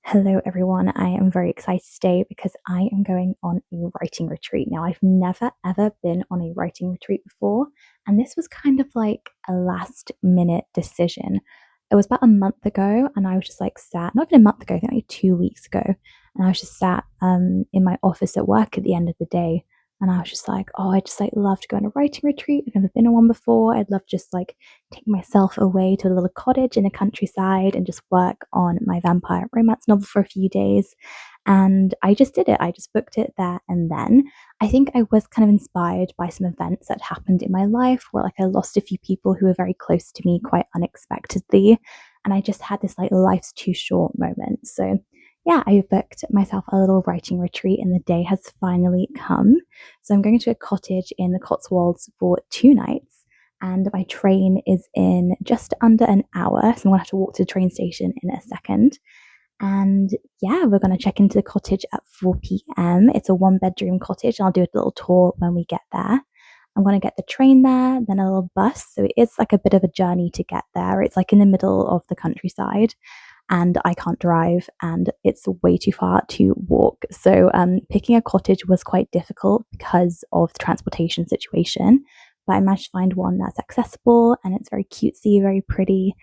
Hello, everyone. I am very excited today because I am going on a writing retreat. Now, I've never ever been on a writing retreat before, and this was kind of like a last minute decision. It was about a month ago, and I was just like sat, not even a month ago, I think like 2 weeks ago, and I was just sat in my office at work at the end of the day. And I was just like, oh, I just like love to go on a writing retreat. I've never been on one before. I'd love to just like take myself away to a little cottage in the countryside and just work on my vampire romance novel for a few days. And I just did it. I just booked it there and then. I think I was kind of inspired by some events that happened in my life where like I lost a few people who were very close to me quite unexpectedly. And I just had this like life's too short moment. So yeah, I booked myself a little writing retreat and the day has finally come. So I'm going to a cottage in the Cotswolds for 2 nights and my train is in just under an hour. So I'm going to have to walk to the train station in a second. And yeah, we're going to check into the cottage at 4 p.m. It's a 1 bedroom cottage. And I'll do a little tour when we get there. I'm going to get the train there, then a little bus. So it is like a bit of a journey to get there. It's like in the middle of the countryside and I can't drive and it's way too far to walk. So picking a cottage was quite difficult because of the transportation situation. But I managed to find one that's accessible and it's very cutesy, very pretty,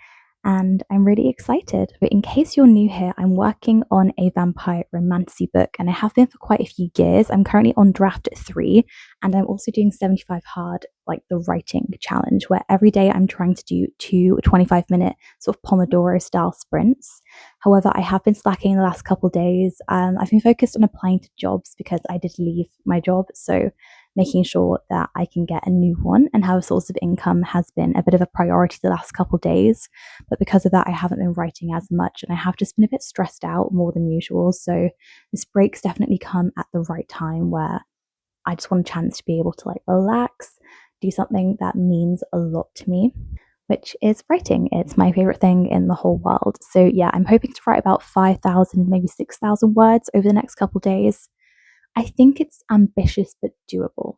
and I'm really excited. But in case you're new here, I'm working on a vampire romancy book and I have been for quite a few years. I'm currently on draft 3 and I'm also doing 75 hard, like the writing challenge, where every day I'm trying to do two 25-minute sort of Pomodoro style sprints. However, I have been slacking the last couple of days. I've been focused on applying to jobs because I did leave my job. So making sure that I can get a new one and have a source of income has been a bit of a priority the last couple of days. But because of that, I haven't been writing as much and I have just been a bit stressed out more than usual. So this break's definitely come at the right time where I just want a chance to be able to like relax, do something that means a lot to me, which is writing. It's my favorite thing in the whole world. So yeah, I'm hoping to write about 5,000, maybe 6,000 words over the next couple of days. I think it's ambitious but doable.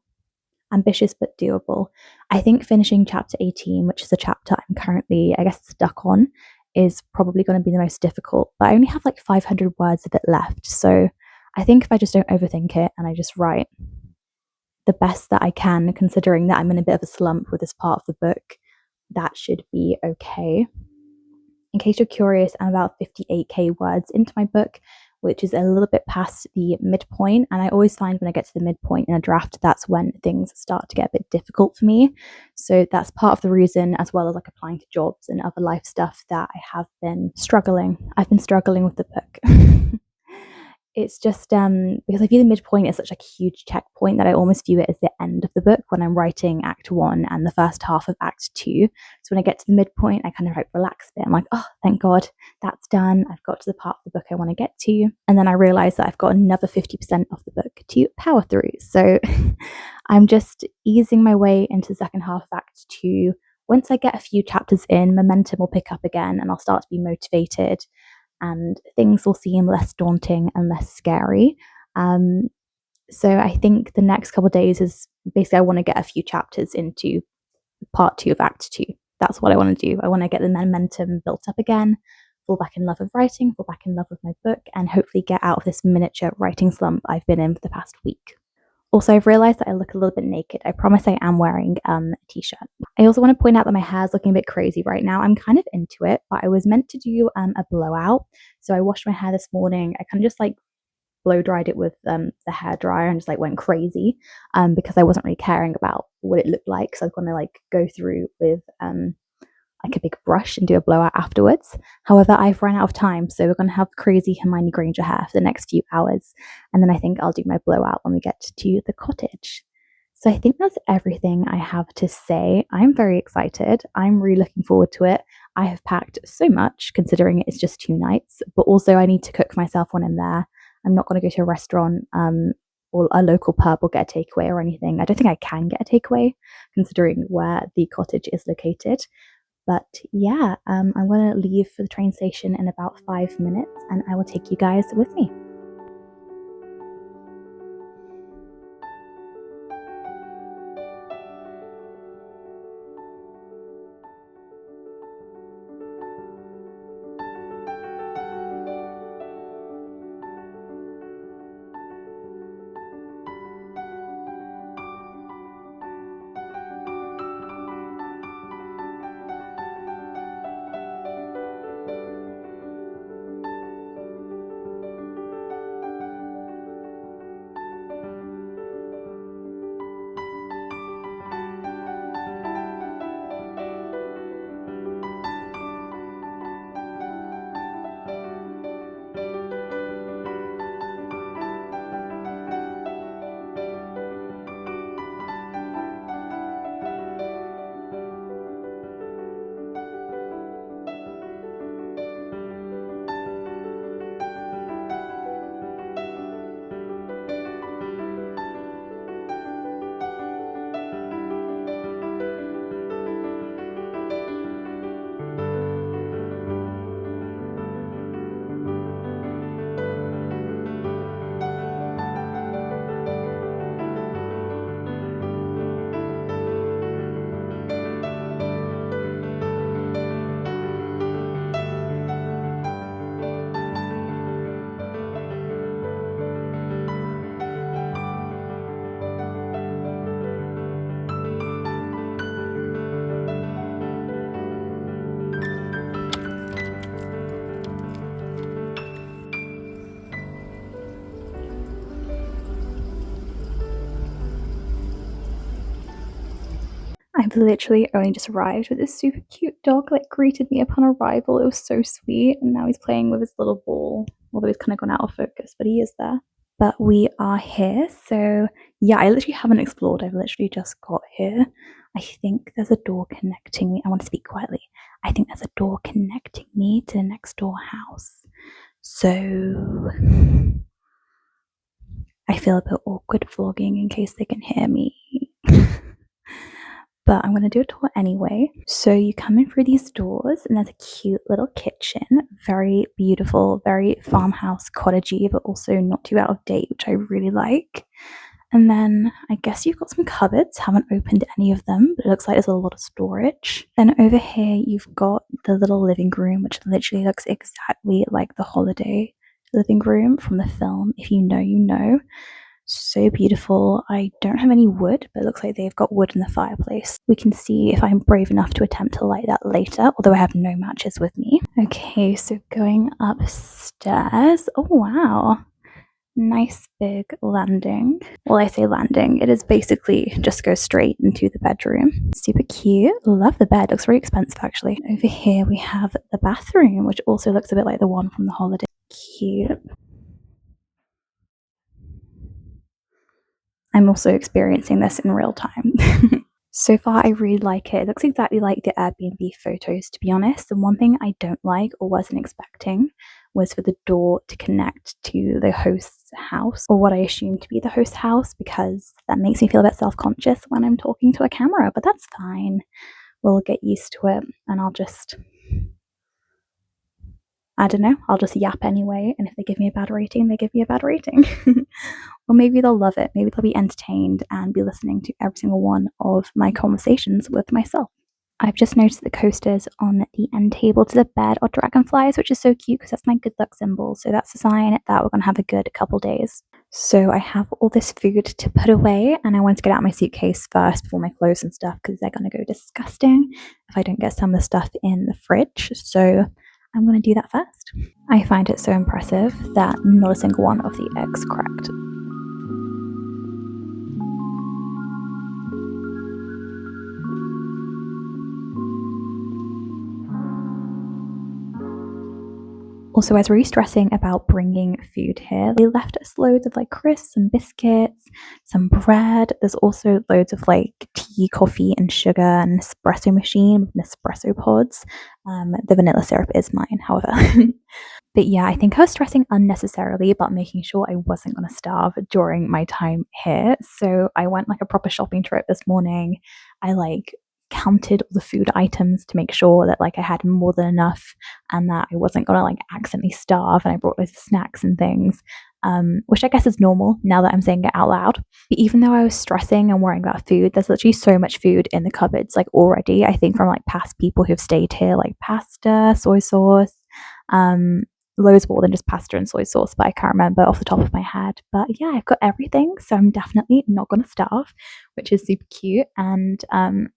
Ambitious but doable. I think finishing chapter 18, which is a chapter I'm currently, I guess, stuck on, is probably going to be the most difficult. But I only have like 500 words of it left. So I think if I just don't overthink it and I just write the best that I can, considering that I'm in a bit of a slump with this part of the book, that should be okay. In case you're curious, I'm about 58k words into my book, which is a little bit past the midpoint. And I always find when I get to the midpoint in a draft, that's when things start to get a bit difficult for me. So that's part of the reason, as well as like applying to jobs and other life stuff, that I have been struggling. I've been struggling with the book. It's just because I view the midpoint as such like a huge checkpoint that I almost view it as the end of the book when I'm writing Act 1 and the first half of Act 2. So when I get to the midpoint, I kind of like relax a bit. I'm like, oh, thank God, that's done. I've got to the part of the book I want to get to. And then I realize that I've got another 50% of the book to power through. So I'm just easing my way into the second half of Act 2. Once I get a few chapters in, momentum will pick up again and I'll start to be motivated and things will seem less daunting and less scary. So I think the next couple of days is basically I want to get a few chapters into part 2 of Act 2. That's what I want to do. I want to get the momentum built up again, fall back in love with writing, fall back in love with my book, and hopefully get out of this miniature writing slump I've been in for the past week. Also, I've realized that I look a little bit naked. I promise I am wearing a t-shirt. I also want to point out that my hair's looking a bit crazy right now. I'm kind of into it, but I was meant to do a blowout. So I washed my hair this morning. I kind of just like blow dried it with the hair dryer and just like went crazy because I wasn't really caring about what it looked like. So I was going to like go through with like a big brush and do a blowout afterwards. However, I've run out of time, so we're going to have crazy Hermione Granger hair for the next few hours, and then I think I'll do my blowout when we get to the cottage. So I think that's everything I have to say. I'm very excited. I'm really looking forward to it. I have packed so much, considering it's just 2 nights, but also I need to cook for myself when I'm there. I'm not going to go to a restaurant or a local pub or get a takeaway or anything. I don't think I can get a takeaway, considering where the cottage is located. But yeah, I'm going to leave for the train station in about 5 minutes and I will take you guys with me. I've literally only just arrived, but this super cute dog like greeted me upon arrival. It was so sweet, and now he's playing with his little ball, although he's kind of gone out of focus, but he is there. But we are here, so yeah, I literally haven't explored. I've literally just got here. I think there's a door connecting me. I want to speak quietly. I think there's a door connecting me to the next door house. So I feel a bit awkward vlogging in case they can hear me. But I'm going to do a tour anyway. So you come in through these doors, and there's a cute little kitchen. Very beautiful, very farmhouse cottagey, but also not too out of date, which I really like. And then I guess you've got some cupboards. Haven't opened any of them, but it looks like there's a lot of storage. Then over here you've got the little living room, which literally looks exactly like the holiday living room from the film. If you know, you know. So beautiful. I don't have any wood, but it looks like they've got wood in the fireplace. We can see if I'm brave enough to attempt to light that later, although I have no matches with me. Okay, so going upstairs. Oh, wow. Nice big landing. Well, I say landing, it is basically just go straight into the bedroom. Super cute. Love the bed. Looks very expensive actually. Over here we have the bathroom, which also looks a bit like the one from the holiday. Cute. I'm also experiencing this in real time. So far, I really like it. It looks exactly like the Airbnb photos, to be honest. The one thing I don't like or wasn't expecting was for the door to connect to the host's house, or what I assume to be the host's house, because that makes me feel a bit self-conscious when I'm talking to a camera, but that's fine. We'll get used to it, and I don't know, I'll just yap anyway, and if they give me a bad rating, they give me a bad rating. Or maybe they'll love it. Maybe they'll be entertained and be listening to every single one of my conversations with myself. I've just noticed the coasters on the end table to the bed are dragonflies, which is so cute because that's my good luck symbol. So that's a sign that we're going to have a good couple days. So I have all this food to put away, and I want to get out my suitcase first before my clothes and stuff because they're going to go disgusting if I don't get some of the stuff in the fridge. So I'm going to do that first. I find it so impressive that not a single one of the eggs cracked. Also, I was really stressing about bringing food here. They left us loads of like crisps and biscuits, some bread. There's also loads of like tea, coffee, and sugar, and espresso machine with Nespresso pods. The vanilla syrup is mine, however. But yeah, I think I was stressing unnecessarily about making sure I wasn't going to starve during my time here. So I went like a proper shopping trip this morning. I like counted all the food items to make sure that like I had more than enough and that I wasn't gonna like accidentally starve. And I brought loads of snacks and things, which I guess is normal now that I'm saying it out loud. But even though I was stressing and worrying about food, there's literally so much food in the cupboards like already. I think from like past people who've stayed here, like pasta, soy sauce, loads more than just pasta and soy sauce, but I can't remember off the top of my head. But yeah, I've got everything, so I'm definitely not going to starve, which is super cute. And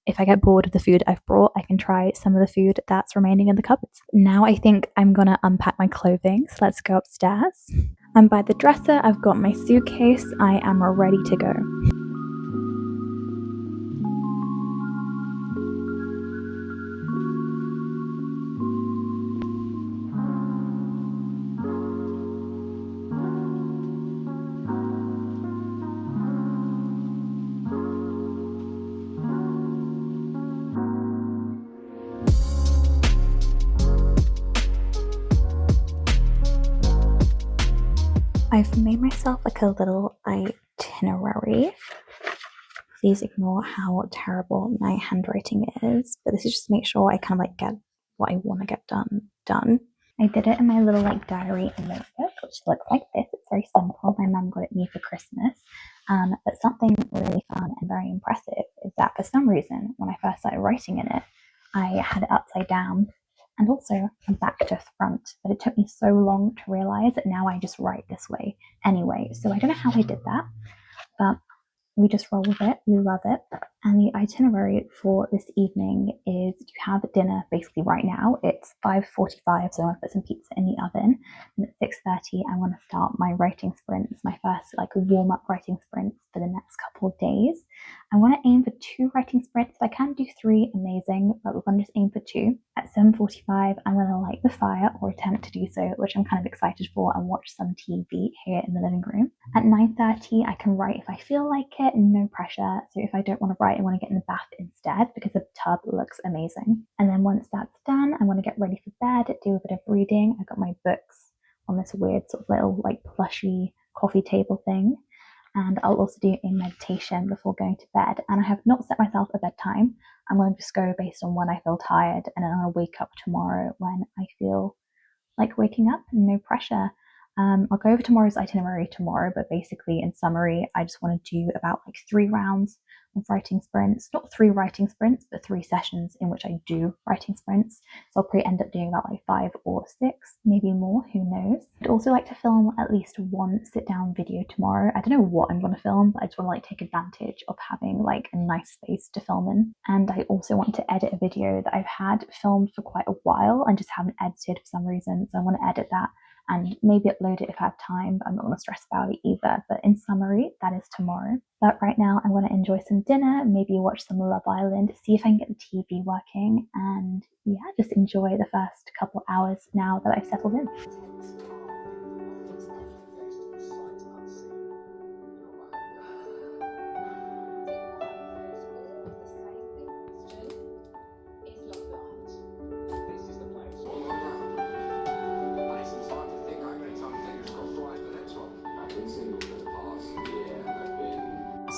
if I get bored of the food I've brought, I can try some of the food that's remaining in the cupboards. Now I think I'm going to unpack my clothing, so let's go upstairs. And by the dresser, I've got my suitcase. I am ready to go. I've made myself like a little itinerary. Please ignore how terrible my handwriting is, but this is just to make sure I kind of like get what I want to get done. I did it in my little like diary and notebook, which looks like this. It's very simple. My mum got it me for Christmas. But something really fun and very impressive is that for some reason, when I first started writing in it, I had it upside down and also from back to front. But it took me so long to realize that now I just write this way anyway. So I don't know how I did that, but we just roll with it. We love it. And the itinerary for this evening is to have dinner basically right now. It's 5:45, so I'm gonna put some pizza in the oven. And at 6:30, I'm gonna start my writing sprints, my first like warm-up writing sprints for the next couple of days. I'm gonna aim for 2 writing sprints. If I can do 3, amazing, but we're gonna just aim for 2. At 7:45, I'm gonna light the fire or attempt to do so, which I'm kind of excited for, and watch some TV here in the living room. At 9:30, I can write if I feel like it, no pressure. So if I don't want to write, I want to get in the bath instead because the tub looks amazing. And then once that's done, I want to get ready for bed, do a bit of reading. I got my books on this weird sort of little like plushy coffee table thing. And I'll also do a meditation before going to bed. And I have not set myself a bedtime. I'm going to just go based on when I feel tired, and then I'm going to wake up tomorrow when I feel like waking up, no pressure. I'll go over tomorrow's itinerary tomorrow, but basically, in summary, I just want to do about like 3 rounds of writing sprints. Not 3 writing sprints, but 3 sessions in which I do writing sprints. So I'll probably end up doing about like 5 or 6, maybe more, who knows. I'd also like to film at least one sit-down video tomorrow. I don't know what I'm going to film, but I just want to like take advantage of having like a nice space to film in. And I also want to edit a video that I've had filmed for quite a while and just haven't edited for some reason. So I want to edit that and maybe upload it if I have time, but I'm not going to stress about it either. But in summary, that is tomorrow. But right now, I'm going to enjoy some dinner, maybe watch some Love Island, see if I can get the TV working, and yeah, just enjoy the first couple hours now that I've settled in.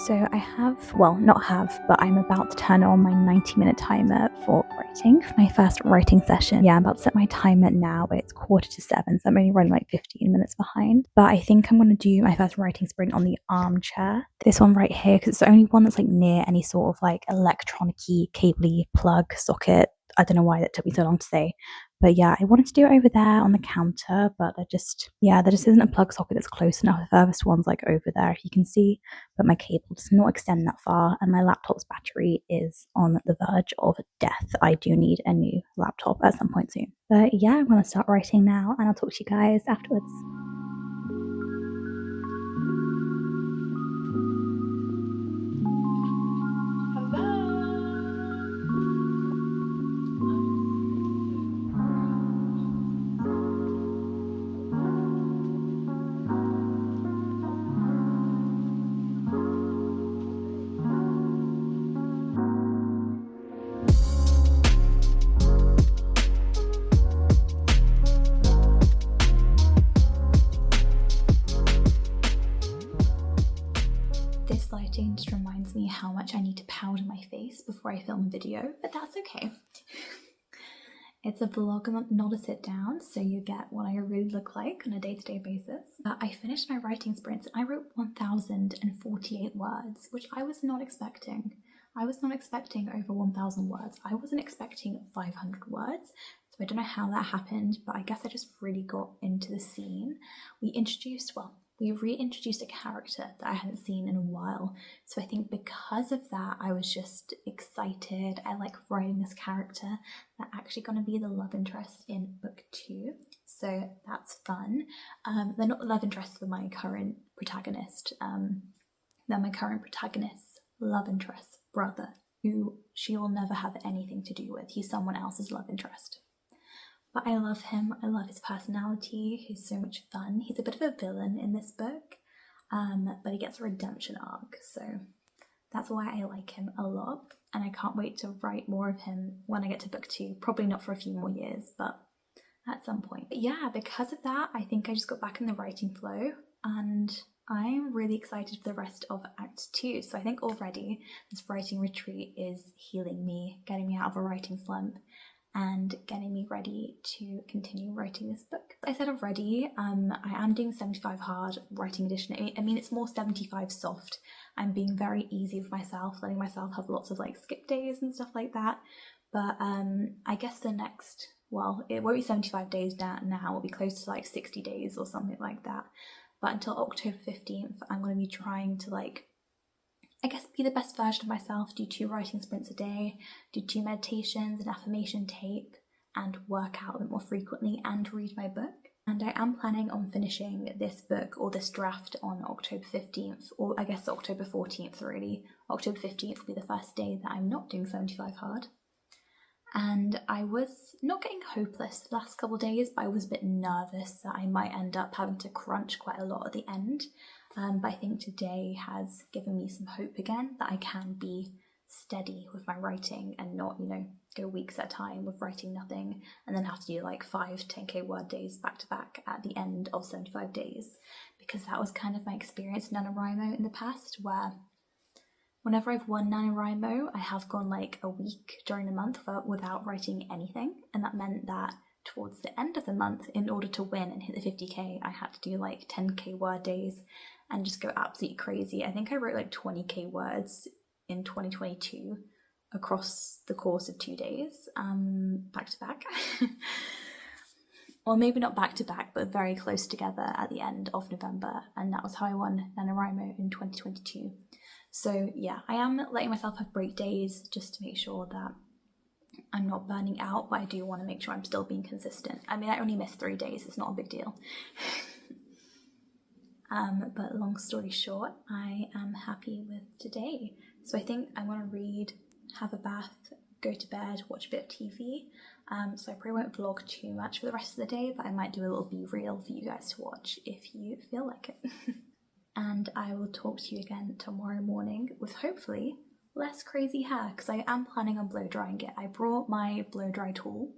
So I have, well, not have, but I'm about to turn on my 90-minute timer for writing, for my first writing session. Yeah, I'm about to set my timer now. It's 6:45, so I'm only running like 15 minutes behind. But I think I'm going to do my first writing sprint on the armchair. This one right here, because it's the only one that's like near any sort of like electronic-y, cable-y plug socket. I don't know why that took me so long to say. But yeah, I wanted to do it over there on the counter, but there just isn't a plug socket that's close enough. The furthest one's like over there, if you can see, but my cable does not extend that far, and my laptop's battery is on the verge of death. I do need a new laptop at some point soon. But yeah, I'm going to start writing now, and I'll talk to you guys afterwards. This lighting just reminds me how much I need to powder my face before I film a video, but that's okay. It's a vlog, not a sit down, so you get what I really look like on a day-to-day basis. I finished my writing sprints and I wrote 1,048 words, which I was not expecting. I was not expecting over 1,000 words. I wasn't expecting 500 words. So I don't know how that happened, but I guess I just really got into the scene. We reintroduced a character that I hadn't seen in a while. So I think because of that, I was just excited. I like writing this character. They're actually going to be the love interest in book 2. So that's fun. They're not the love interest for my current protagonist. They're my current protagonist's love interest brother, who she will never have anything to do with. He's someone else's love interest. But I love him. I love his personality. He's so much fun. He's a bit of a villain in this book, but he gets a redemption arc. So that's why I like him a lot. And I can't wait to write more of him when I get to book 2. Probably not for a few more years, but at some point. But yeah, because of that, I think I just got back in the writing flow. And I'm really excited for the rest of Act 2. So I think already this writing retreat is healing me, getting me out of a writing slump, and getting me ready to continue writing this book. I said already, I am doing 75 hard writing edition. I mean, it's more 75 soft. I'm being very easy with myself, letting myself have lots of like skip days and stuff like that. But I guess the next, well, it won't be 75 days now, it'll be close to like 60 days or something like that. But until October 15th, I'm going to be trying to like I guess, be the best version of myself, do 2 writing sprints a day, do 2 meditations, an affirmation tape, and work out a bit more frequently and read my book. And I am planning on finishing this book or this draft on October 15th, or I guess October 14th really. October 15th will be the first day that I'm not doing 75 hard. And I was not getting hopeless the last couple of days, but I was a bit nervous that I might end up having to crunch quite a lot at the end. But I think today has given me some hope again that I can be steady with my writing and not, go weeks at a time with writing nothing and then have to do like 10K word days back to back at the end of 75 days. Because that was kind of my experience in NaNoWriMo in the past, where whenever I've won NaNoWriMo, I have gone like a week during the month without writing anything. And that meant that towards the end of the month, in order to win and hit the 50K, I had to do like 10K word days and just go absolutely crazy. I think I wrote like 20K words in 2022 across the course of 2 days, back to back. Or maybe not back to back, but very close together at the end of November. And that was how I won NaNoWriMo in 2022. So yeah, I am letting myself have break days just to make sure that I'm not burning out, but I do want to make sure I'm still being consistent. I mean, I only missed 3 days, it's not a big deal. But long story short, I am happy with today. So I think I want to read, have a bath, go to bed, watch a bit of TV. So I probably won't vlog too much for the rest of the day, but I might do a little be-real for you guys to watch if you feel like it. And I will talk to you again tomorrow morning with hopefully less crazy hair, because I am planning on blow drying it. I brought my blow dry tool,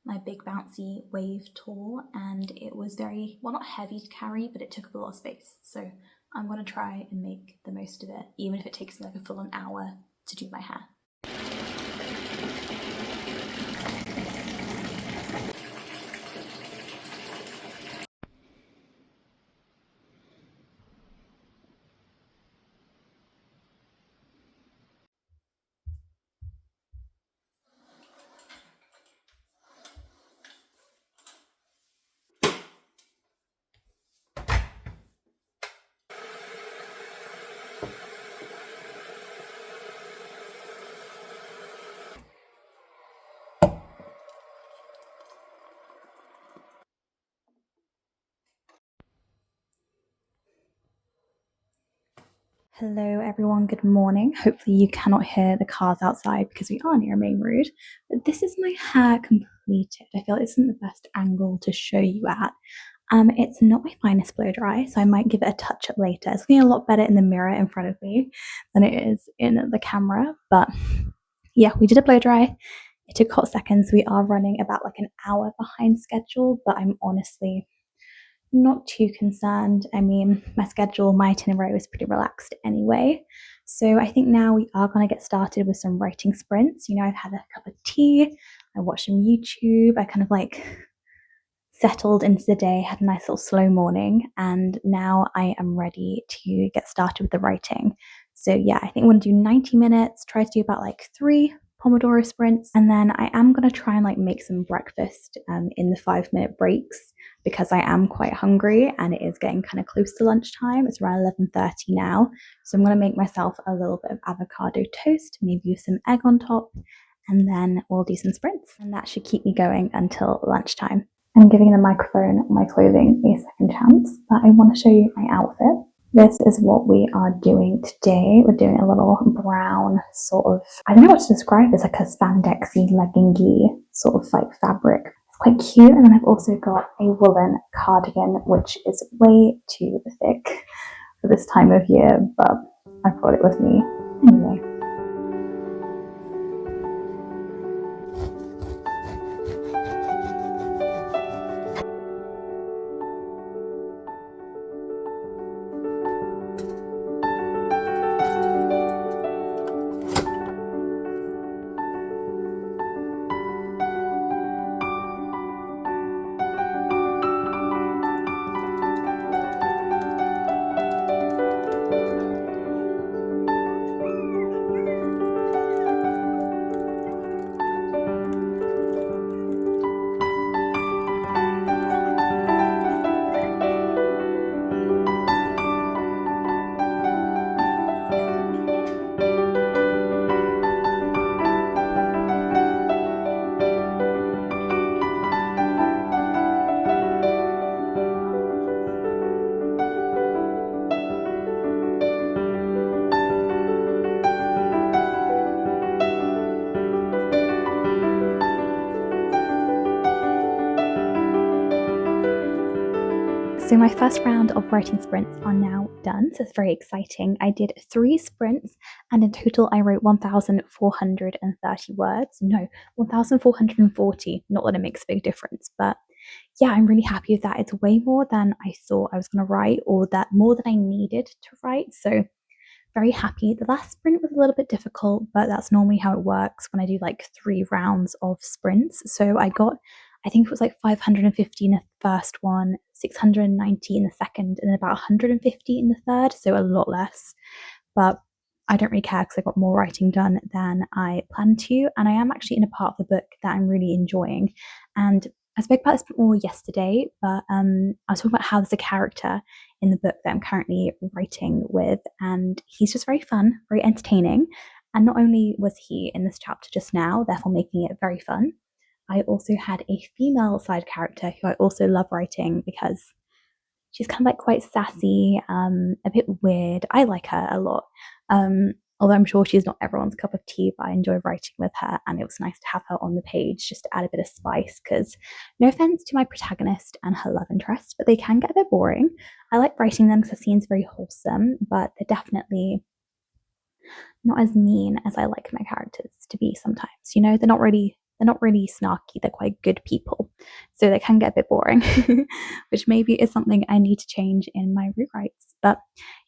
my big bouncy wave tool, and it was very, well, not heavy to carry, but it took up a lot of space. So I'm going to try and make the most of it, even if it takes me like a full an hour to do my hair. Hello everyone, good morning. Hopefully you cannot hear the cars outside because we are near a main road. But this is my hair completed. I feel it isn't the best angle to show you at. It's not my finest blow dry, so I might give it a touch up later. It's looking a lot better in the mirror in front of me than it is in the camera. But yeah, we did a blow dry. It took hot seconds. We are running about like an hour behind schedule, but I'm honestly not too concerned. I mean, my schedule, my itinerary was pretty relaxed anyway. So I think now we are going to get started with some writing sprints. I've had a cup of tea, I watched some YouTube, I kind of like settled into the day, had a nice little slow morning, and now I am ready to get started with the writing. So yeah, I think I'm going to do 90 minutes, try to do about like 3 Pomodoro sprints, and then I am going to try and like make some breakfast in the 5-minute breaks, because I am quite hungry and it is getting kind of close to lunchtime. It's around 11:30 now, so I'm going to make myself a little bit of avocado toast, maybe with some egg on top, and then we'll do some sprints, and that should keep me going until lunchtime. I'm giving the microphone, my clothing, a second chance, but I want to show you my outfit. This is what we are doing today. We're doing a little brown sort of, I don't know what to describe, it's like a spandexy, leggingy sort of like fabric. It's quite cute. And then I've also got a woolen cardigan, which is way too thick for this time of year, but I've brought it with me anyway. So my first round of writing sprints are now done, so it's very exciting. I did 3 sprints, and in total I wrote 1,430 words. No, 1,440. Not that it makes a big difference, but yeah, I'm really happy with that. It's way more than I thought I was going to write, or that more than I needed to write. So very happy. The last sprint was a little bit difficult, but that's normally how it works when I do like 3 rounds of sprints. So I think it was like 550 in the first one, 690 in the second, and then about 150 in the third. So a lot less. But I don't really care because I got more writing done than I planned to. And I am actually in a part of the book that I'm really enjoying. And I spoke about this more yesterday, but I was talking about how there's a character in the book that I'm currently writing with, and he's just very fun, very entertaining. And not only was he in this chapter just now, therefore making it very fun, I also had a female side character who I also love writing because she's kind of like quite sassy, a bit weird. I like her a lot. Although I'm sure she's not everyone's cup of tea, but I enjoy writing with her, and it was nice to have her on the page just to add a bit of spice. Because, no offense to my protagonist and her love interest, but they can get a bit boring. I like writing them because the scene's very wholesome, but they're definitely not as mean as I like my characters to be sometimes. You know, they're not really snarky, they're quite good people. So they can get a bit boring, which maybe is something I need to change in my rewrites. But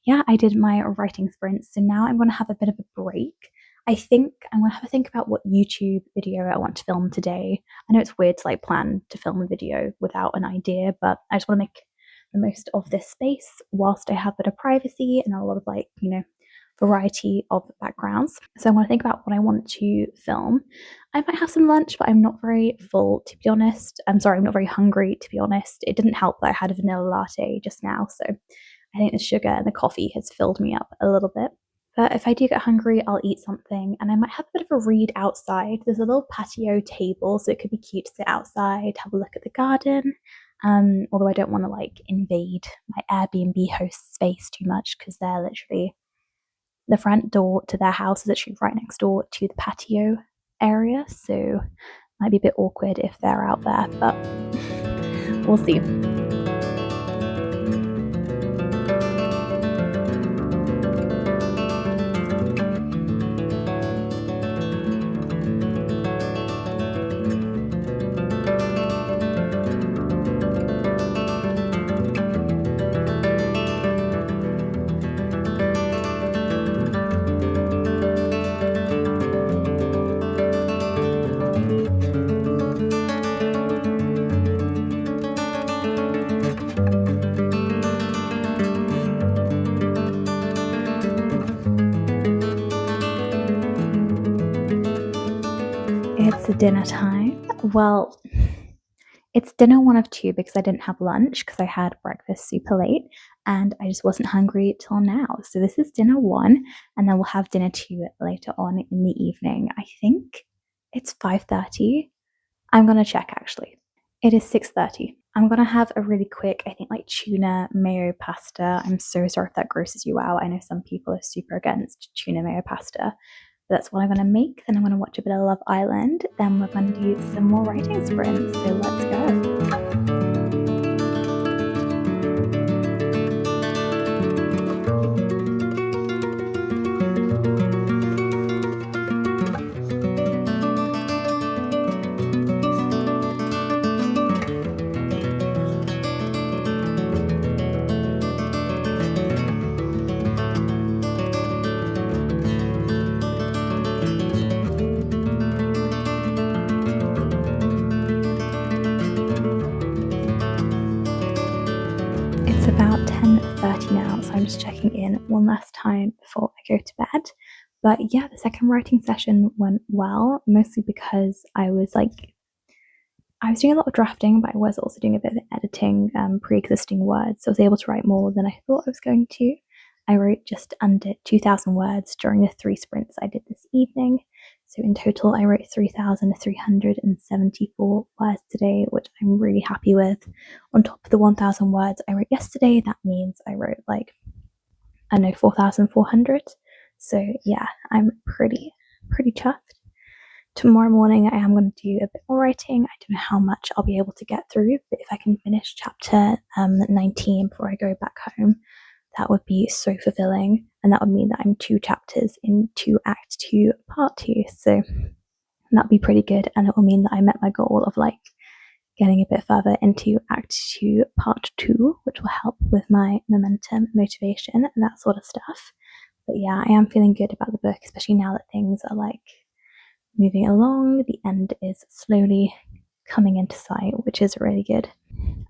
yeah, I did my writing sprints. So now I'm going to have a bit of a break. I think I'm going to have a think about what YouTube video I want to film today. I know it's weird to like plan to film a video without an idea, but I just want to make the most of this space whilst I have a bit of privacy and a lot of like, variety of backgrounds. So I want to think about what I want to film. I might have some lunch, but I'm not very full, to be honest. I'm sorry, I'm not very hungry, to be honest. It didn't help that I had a vanilla latte just now, so I think the sugar and the coffee has filled me up a little bit. But if I do get hungry, I'll eat something, and I might have a bit of a read outside. There's a little patio table, so it could be cute to sit outside, have a look at the garden. Although I don't want to like invade my Airbnb host space too much because they're literally the front door to their house is actually right next door to the patio area, so it might be a bit awkward if they're out there, but we'll see. It's dinner time. Well, it's dinner one of two because I didn't have lunch because I had breakfast super late and I just wasn't hungry till now. So this is dinner one, and then we'll have dinner two later on in the evening. I think it's 5:30. I'm gonna check actually. It is 6:30. I'm gonna have a really quick, I think like tuna mayo pasta. I'm so sorry if that grosses you out. I know some people are super against tuna mayo pasta. That's what I'm going to make. Then I'm going to watch a bit of Love Island. Then we're going to do some more writing sprints. So let's go. It's about 10:30 now, so I'm just checking in one last time before I go to bed. But yeah, the second writing session went well, mostly because I was doing a lot of drafting, but I was also doing a bit of editing pre-existing words, so I was able to write more than I thought I was going to. I wrote just under 2,000 words during the 3 sprints I did this evening. So in total, I wrote 3,374 words today, which I'm really happy with. On top of the 1,000 words I wrote yesterday, that means I wrote like, I don't know, 4,400. So yeah, I'm pretty chuffed. Tomorrow morning, I am going to do a bit more writing. I don't know how much I'll be able to get through, but if I can finish chapter 19 before I go back home, that would be so fulfilling. And that would mean that I'm 2 chapters into Act 2, Part 2. So that'd be pretty good. And it will mean that I met my goal of like getting a bit further into Act 2, Part 2, which will help with my momentum, motivation, and that sort of stuff. But yeah, I am feeling good about the book, especially now that things are like moving along. The end is slowly coming into sight, which is really good.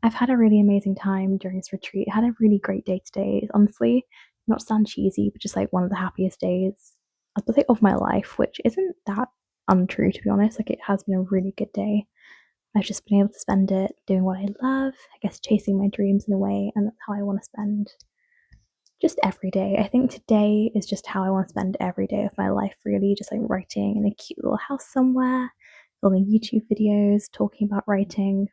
I've had a really amazing time during this retreat. I had a really great day today. It's honestly, not to sound cheesy, but just like one of the happiest days, I'd say, of my life, which isn't that untrue to be honest. Like it has been a really good day. I've just been able to spend it doing what I love, I guess chasing my dreams in a way, and that's how I want to spend just every day. I think today is just how I want to spend every day of my life, really, just like writing in a cute little house somewhere, filming YouTube videos, talking about writing.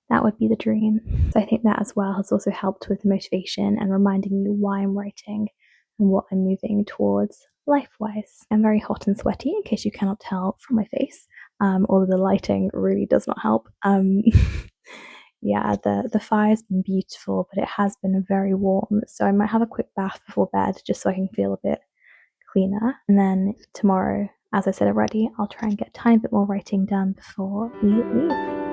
That would be the dream. So I think that as well has also helped with the motivation and reminding me why I'm writing and what I'm moving towards life wise. I'm very hot and sweaty, in case you cannot tell from my face, although the lighting really does not help. Yeah, the fire's been beautiful, but it has been very warm. So I might have a quick bath before bed just so I can feel a bit cleaner. And then tomorrow, as I said already, I'll try and get a tiny bit more writing done before we leave.